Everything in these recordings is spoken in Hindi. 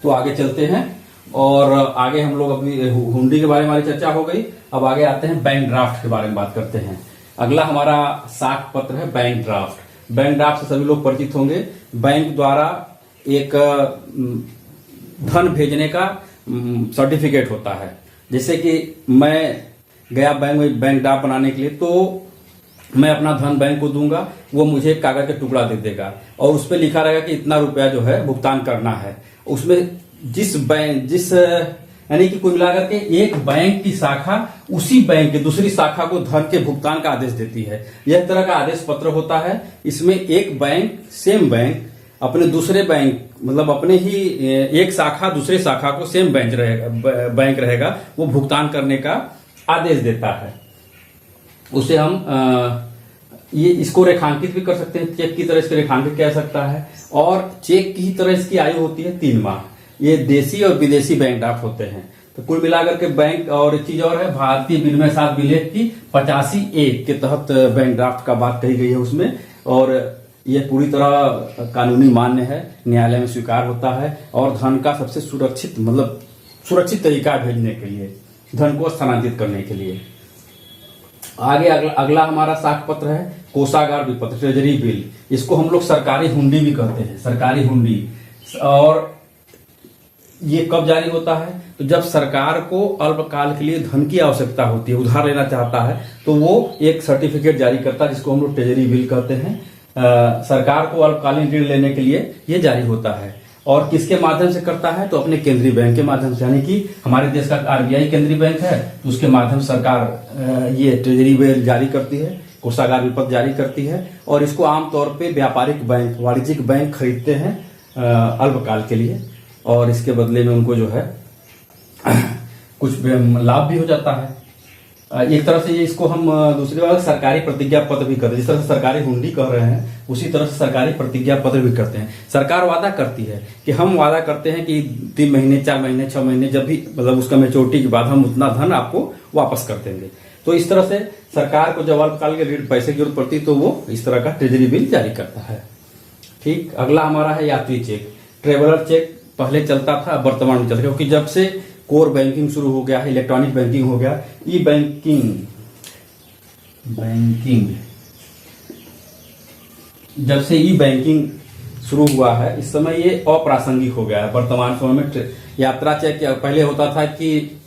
तो आगे चलते हैं और आगे हम लोग अपनी हुंडी के बारे में हमारी चर्चा हो गई। अब आगे आते हैं बैंक ड्राफ्ट के बारे में बात करते हैं। अगला हमारा साख पत्र है बैंक ड्राफ्ट। बैंक ड्राफ्ट से सभी लोग परिचित होंगे। बैंक द्वारा एक धन भेजने का सर्टिफिकेट होता है। जैसे कि मैं गया बैंक में बैंक ड्राफ्ट बनाने के लिए, तो मैं अपना धन बैंक को दूंगा, वो मुझे एक कागज का टुकड़ा दे देगा और उस पर लिखा रहेगा कि इतना रुपया जो है भुगतान करना है। उसमें जिस यानी कि कुल मिलाकर के एक बैंक की शाखा उसी बैंक की दूसरी शाखा को धन के भुगतान का आदेश देती है। यह तरह का आदेश पत्र होता है। इसमें एक बैंक सेम बैंक अपने दूसरे बैंक मतलब अपने ही एक शाखा दूसरे शाखा को सेम बैंक रहेगा वो भुगतान करने का आदेश देता है। उसे हम ये इसको रेखांकित भी कर सकते हैं। चेक की तरह इसको रेखांकित किया जा सकता है और चेक की तरह इसकी आयु होती है 3 माह। ये देसी और विदेशी बैंक ड्राफ्ट होते हैं। तो कुल मिलाकर के बैंक और एक चीज और है, भारतीय विनिमय साख विलेख की 85A के तहत बैंक ड्राफ्ट का बात कही गई है उसमें, और यह पूरी तरह कानूनी मान्य है, न्यायालय में स्वीकार होता है और धन का सबसे सुरक्षित तरीका है भेजने के लिए, धन को स्थानांतरित करने के लिए। आगे अगला हमारा साख पत्र है कोषागार विपत्र, ट्रेजरी बिल। इसको हम लोग सरकारी हुंडी भी कहते हैं, सरकारी हुंडी। और ये कब जारी होता है? तो जब सरकार को अल्पकाल के लिए धन की आवश्यकता होती है, उधार लेना चाहता है, तो वो एक सर्टिफिकेट जारी करता है जिसको हम लोग ट्रेजरी बिल कहते हैं। सरकार को अल्पकालीन ऋण लेने के लिए ये जारी होता है। और किसके माध्यम से करता है? तो अपने केंद्रीय बैंक के माध्यम से, यानी कि हमारे देश का RBI केंद्रीय बैंक है, तो उसके माध्यम से सरकार ये ट्रेजरी बिल जारी करती है, कोषागार विपत्र जारी करती है। और इसको आमतौर पे व्यापारिक बैंक, वाणिज्यिक बैंक खरीदते हैं अल्पकाल के लिए, और इसके बदले में उनको जो है कुछ लाभ भी हो जाता है। एक तरह से ये इसको हम दूसरी बात सरकारी प्रतिज्ञा पत्र भी करते हैं। जिस तरह से सरकारी हुंडी कह रहे हैं, उसी तरह से सरकारी प्रतिज्ञा पत्र भी करते हैं। सरकार वादा करती है कि हम वादा करते हैं कि 3 महीने 4 महीने 6 महीने जब भी मतलब उसका मैच्योरिटी के बाद हम उतना धन आपको वापस कर देंगे। तो इस तरह से सरकार को जब अल्पकाल के ऋण पैसे की जरूरत पड़ती तो वो इस तरह का ट्रेजरी बिल जारी करता है। ठीक। अगला हमारा है यात्री चेक। ट्रेवलर चेक पहले चलता था, वर्तमान में चलता है, क्योंकि जब से कोर बैंकिंग शुरू हो गया है, इलेक्ट्रॉनिक बैंकिंग हो गया, ई बैंकिंग जब से ई बैंकिंग शुरू हुआ है, इस समय ये अप्रासंगिक हो गया है। वर्तमान समय में यात्रा चेक पहले होता था कि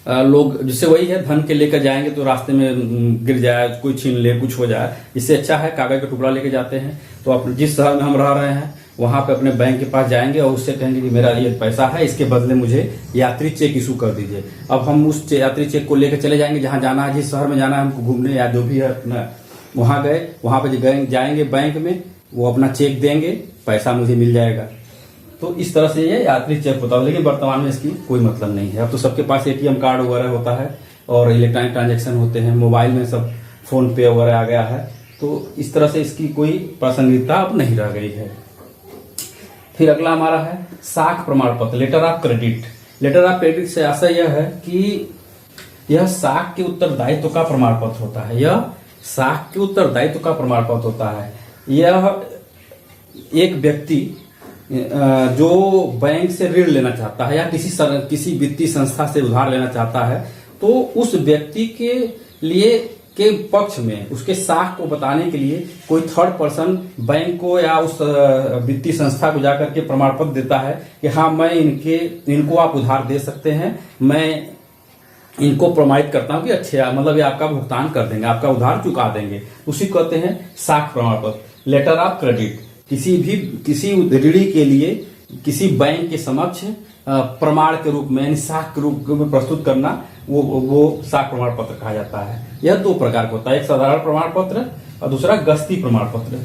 लोग जिससे वही है धन के लेकर जाएंगे तो रास्ते में गिर जाए, कोई छीन ले, कुछ हो जाए। इससे अच्छा है कागज का टुकड़ा लेके जाते हैं, तो अपने जिस शहर में हम रह रहे हैं वहां पे अपने बैंक के पास जाएंगे और उससे कहेंगे कि मेरा ये पैसा है, इसके बदले मुझे यात्री चेक इशू कर दीजिए। अब हम उस यात्री चेक को लेकर चले जाएंगे जहां जाना है, जिस शहर में जाना है हमको घूमने या जो भी है अपना, वहां गए, वहां पे जाएंगे बैंक में, वो अपना चेक देंगे, पैसा मुझे मिल जाएगा। तो इस तरह से ये यात्री चेक होता है। लेकिन वर्तमान में इसकी कोई मतलब नहीं है। अब तो सबके पास ATM कार्ड वगैरह होता है और इलेक्ट्रॉनिक ट्रांजेक्शन होते हैं, मोबाइल में सब फोन पे वगैरह आ गया है, तो इस तरह से इसकी कोई प्रासंगिकता अब नहीं रह गई है। फिर अगला हमारा है साख प्रमाण पत्र, letter of credit. Letter of credit से आशय यह है कि यह साख के उत्तरदायित्व का प्रमाण पत्र होता है। यह साख के उत्तरदायित्व का प्रमाण पत्र होता है। यह एक व्यक्ति जो बैंक से ऋण लेना चाहता है या किसी वित्तीय संस्था से उधार लेना चाहता है, तो उस व्यक्ति के लिए के पक्ष में उसके साख को बताने के लिए कोई थर्ड पर्सन बैंक को या उस वित्तीय संस्था को जाकर के प्रमाण पत्र देता है कि हाँ मैं इनको आप उधार दे सकते हैं, मैं इनको प्रमाणित करता हूं कि अच्छे मतलब ये आपका भुगतान कर देंगे, आपका उधार चुका देंगे। उसी कहते हैं साख प्रमाण पत्र, लेटर ऑफ क्रेडिट। किसी ऋणी के लिए किसी बैंक के समक्ष प्रमाण के रूप में, साख के रूप में प्रस्तुत करना, वो साख प्रमाण पत्र कहा जाता है। यह 2 प्रकार का होता है, एक साधारण प्रमाण पत्र और दूसरा गस्ती प्रमाण पत्र।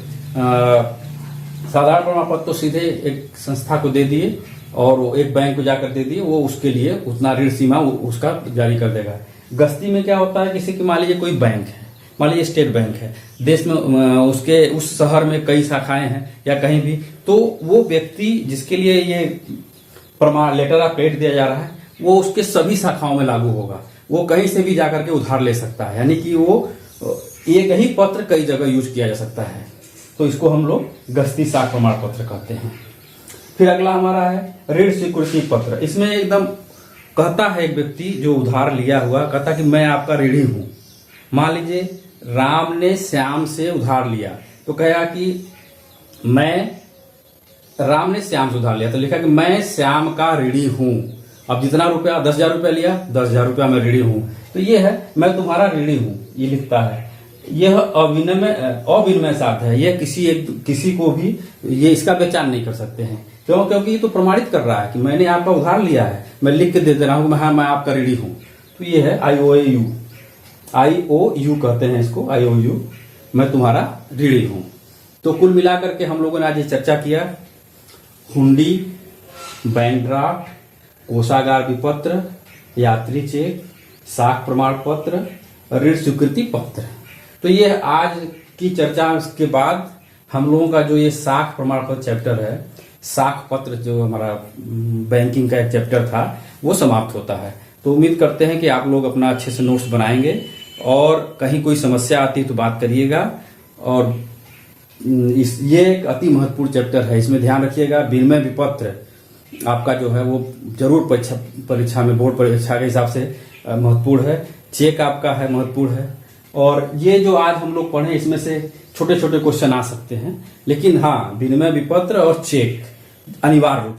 साधारण प्रमाण पत्र तो सीधे एक संस्था को दे दिए और वो एक बैंक को जाकर दे दिए, वो उसके लिए उतना ऋण सीमा उसका जारी कर देगा। गस्ती में क्या होता है, किसी की मान लीजिए कोई बैंक है, मान लीजिए स्टेट बैंक है, देश में उसके उस शहर में कई शाखाएं हैं या कहीं भी, तो वो व्यक्ति जिसके लिए ये प्रमाण लेटर ऑफ क्रेडिट दिया जा रहा है, वो उसके सभी शाखाओं में लागू होगा। वो कहीं से भी जाकर के उधार ले सकता है, यानी कि वो एक ही पत्र कई जगह यूज किया जा सकता है। तो इसको हम लोग गस्ती साख प्रमाण पत्र कहते हैं। फिर अगला हमारा है ऋण स्वीकृति पत्र। इसमें एकदम कहता है एक व्यक्ति जो उधार लिया हुआ, कहता कि मैं आपका ऋणी हूं। मान लीजिए राम ने श्याम से उधार लिया, तो कहेगा कि राम ने श्याम से उधार लिया, तो लिखा कि मैं श्याम का ऋणी हूं। अब जितना रुपया 10,000 रुपया लिया, 10,000 रुपया मैं ऋणी हूं, तो ये है मैं तुम्हारा ऋणी हूं, ये लिखता है। यह अविनिमय साध्य है, यह किसी को भी ये इसका पहचान नहीं कर सकते हैं। क्यों? क्योंकि ये तो प्रमाणित कर रहा है कि मैंने आपका उधार लिया है, मैं लिख के दे रहा हूं कि हाँ मैं आपका ऋणी हूं। तो ये है IOU कहते हैं इसको, IOU, मैं तुम्हारा ऋणी हूं। तो कुल मिलाकर के हम लोगों ने आज ये चर्चा किया, हुंडी, बैंक ड्राफ्ट, कोषागार विपत्र, यात्री चेक, साख प्रमाण पत्र, ऋण स्वीकृति पत्र। तो ये आज की चर्चा के बाद हम लोगों का जो ये साख प्रमाण पत्र चैप्टर है, साख पत्र जो हमारा बैंकिंग का एक चैप्टर था, वो समाप्त होता है। तो उम्मीद करते हैं कि आप लोग अपना अच्छे से नोट्स बनाएंगे, और कहीं कोई समस्या आती है तो बात करिएगा। और ये एक अति महत्वपूर्ण चैप्टर है, इसमें ध्यान रखिएगा। विनिमय विपत्र आपका जो है वो जरूर परीक्षा में, बोर्ड परीक्षा के हिसाब से महत्वपूर्ण है। चेक आपका है, महत्वपूर्ण है। और ये जो आज हम लोग पढ़े, इसमें से छोटे छोटे क्वेश्चन आ सकते हैं, लेकिन हाँ, विनिमय विपत्र और चेक अनिवार्य रूप